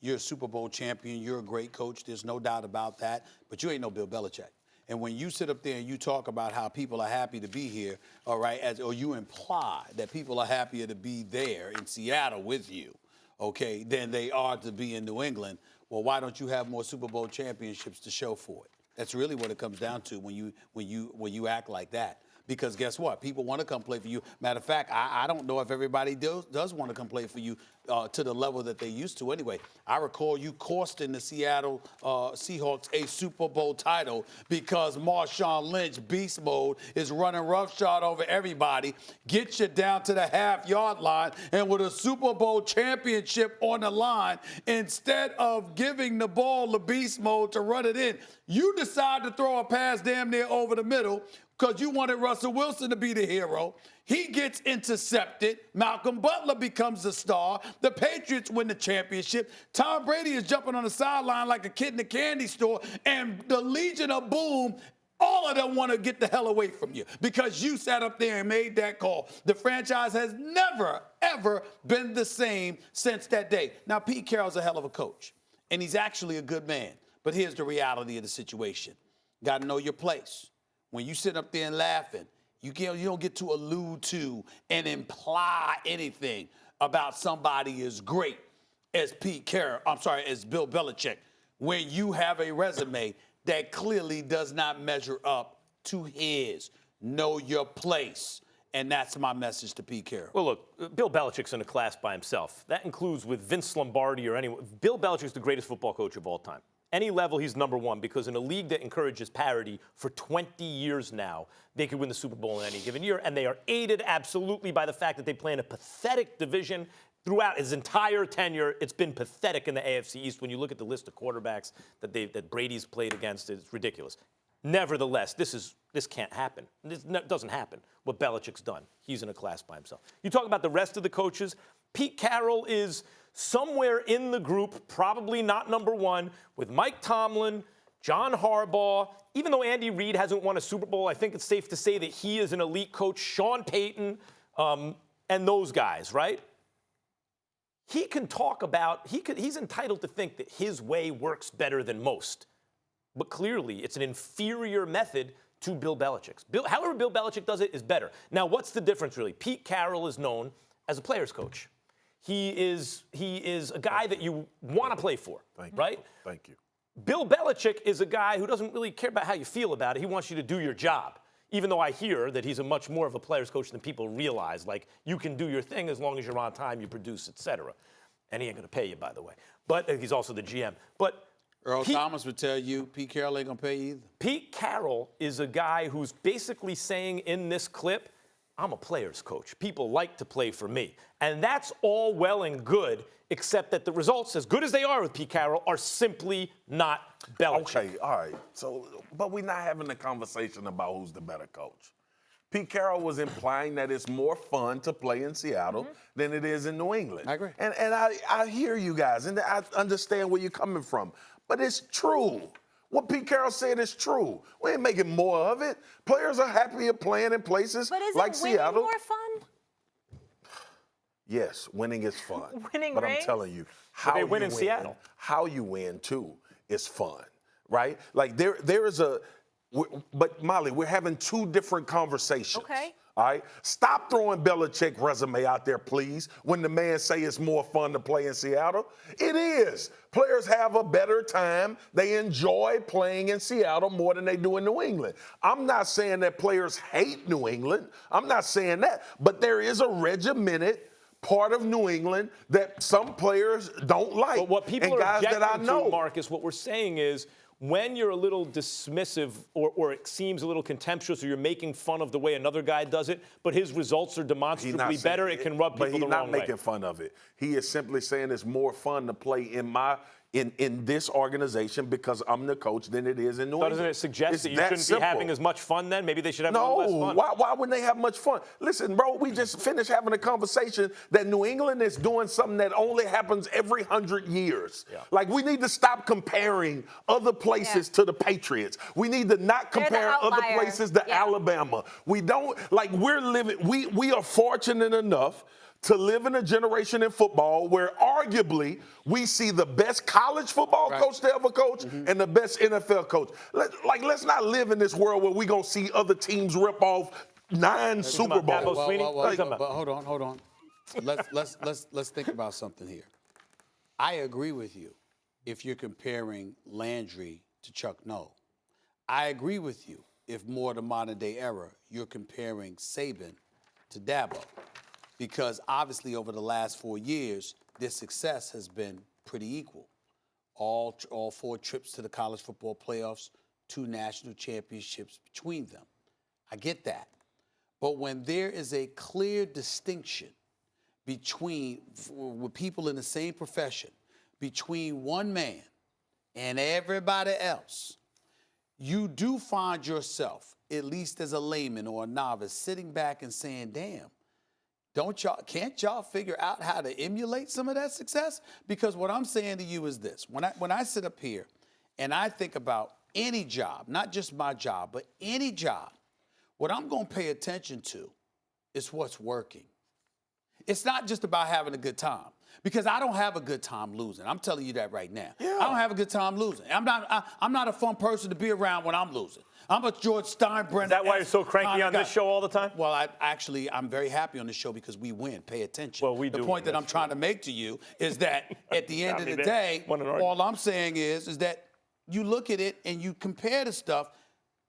You're a Super Bowl champion. You're a great coach. There's no doubt about that. But you ain't no Bill Belichick. And when you sit up there and you talk about how people are happy to be here, all right, or you imply that people are happier to be there in Seattle with you, okay, than they are to be in New England, well, why don't you have more Super Bowl championships to show for it? That's really what it comes down to when you act like that. Because guess what? People want to come play for you. Matter of fact, I don't know if everybody does want to come play for you to the level that they used to anyway. I recall you costing the Seattle Seahawks a Super Bowl title because Marshawn Lynch, beast mode, is running roughshod over everybody, gets you down to the half-yard line, and with a Super Bowl championship on the line, instead of giving the ball the beast mode to run it in, you decide to throw a pass damn near over the middle because you wanted Russell Wilson to be the hero. He gets intercepted. Malcolm Butler becomes the star. The Patriots win the championship. Tom Brady is jumping on the sideline like a kid in a candy store. And the Legion of Boom, all of them want to get the hell away from you because you sat up there and made that call. The franchise has never, ever been the same since that day. Now, Pete Carroll's a hell of a coach, and he's actually a good man. But here's the reality of the situation. Got to know your place. When you sit up there and laughing, you don't get to allude to and imply anything about somebody as great as Pete Carroll, as Bill Belichick, when you have a resume that clearly does not measure up to his. Know your place. And that's my message to Pete Carroll. Well, look, Bill Belichick's in a class by himself. That includes with Vince Lombardi or anyone. Bill Belichick's the greatest football coach of all time. Any level, he's number one because in a league that encourages parity for 20 years now, they could win the Super Bowl in any given year, and they are aided absolutely by the fact that they play in a pathetic division. Throughout his entire tenure, it's been pathetic in the AFC East. When you look at the list of quarterbacks that Brady's played against, it's ridiculous. Nevertheless, this can't happen. This doesn't happen, what Belichick's done. He's in a class by himself. You talk about the rest of the coaches. Pete Carroll is somewhere in the group, probably not number one, with Mike Tomlin, John Harbaugh. Even though Andy Reid hasn't won a Super Bowl, I think it's safe to say that he is an elite coach. Sean Payton and those guys, right? He can talk about, he's entitled to think that his way works better than most. But clearly, it's an inferior method to Bill Belichick's. However Bill Belichick does it is better. Now, what's the difference, really? Pete Carroll is known as a player's coach. He is a guy that you want to play for, right? Thank you. Bill Belichick is a guy who doesn't really care about how you feel about it. He wants you to do your job, even though I hear that he's a much more of a player's coach than people realize. Like, you can do your thing as long as you're on time, you produce, etc. And he ain't going to pay you, by the way. But he's also the GM. But Earl Thomas would tell you Pete Carroll ain't going to pay you either. Pete Carroll is a guy who's basically saying in this clip, I'm a player's coach. People like to play for me. And that's all well and good, except that the results, as good as they are with Pete Carroll, are simply not Belichick. Okay, all right. So, but we're not having a conversation about who's the better coach. Pete Carroll was implying that it's more fun to play in Seattle than it is in New England. I agree. And I hear you guys, and I understand where you're coming from. But it's true. What Pete Carroll said is true. We ain't making more of it. Players are happier playing in places like Seattle. But isn't winning more fun? Yes, winning is fun. Winning but rings? I'm telling you, But they win in Seattle. How you win too is fun, right? Like there is a. But Molly, we're having two different conversations. Okay. All right. Stop throwing Belichick resume out there, please. When the man say it's more fun to play in Seattle, it is. Players have a better time. They enjoy playing in Seattle more than they do in New England. I'm not saying that players hate New England. I'm not saying that. But there is a regimented part of New England that some players don't like. But what people and are guys objecting that I know, to, Marcus, what we're saying is, when you're a little dismissive or it seems a little contemptuous or you're making fun of the way another guy does it, but his results are demonstrably better, it can rub people the wrong way. But he's not making fun of it. He is simply saying it's more fun to play in this organization because I'm the coach than it is in New England. Doesn't it suggest that you shouldn't simple. be having as much fun then? Maybe they should have a little less fun. No, why wouldn't they have much fun? Listen, bro, we just finished having a conversation that New England is doing something that only happens every 100 years. Yeah. Like, we need to stop comparing other places to the Patriots. We need to not compare other places to Alabama. We don't, like, we are fortunate enough to live in a generation in football where arguably we see the best college football coach to ever coach and the best NFL coach. Let's not live in this world where we're going to see other teams rip off 9 Super Bowls. But hold on. Let's think about something here. I agree with you if you're comparing Landry to Chuck Noll. I agree with you if more the modern day era, you're comparing Saban to Dabo. Because obviously over the last 4 years, their success has been pretty equal. All 4 trips to the college football playoffs, 2 national championships between them. I get that. But when there is a clear distinction between, with people in the same profession, between one man and everybody else, you do find yourself, at least as a layman or a novice, sitting back and saying, damn, can't y'all figure out how to emulate some of that success? Because what I'm saying to you is this. When I sit up here and I think about any job, not just my job, but any job, what I'm going to pay attention to is what's working. It's not just about having a good time, because I don't have a good time losing. I'm telling you that right now. I don't have a good time losing. I'm not a fun person to be around when I'm losing. I'm a George Steinbrenner. Is that why you're so cranky on this show all the time? Well, I'm very happy on this show because we win. Pay attention. Well, we do. The point that I'm trying to make to you is that at the end of the day, all I'm saying is that you look at it and you compare the stuff.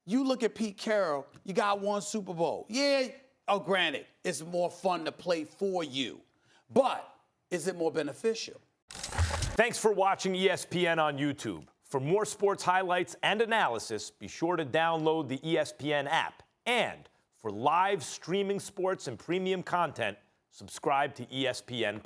You look at Pete Carroll, you got 1 Super Bowl. Yeah, granted, it's more fun to play for you. But is it more beneficial? Thanks for watching ESPN on YouTube. For more sports highlights and analysis, be sure to download the ESPN app. And for live streaming sports and premium content, subscribe to ESPN+.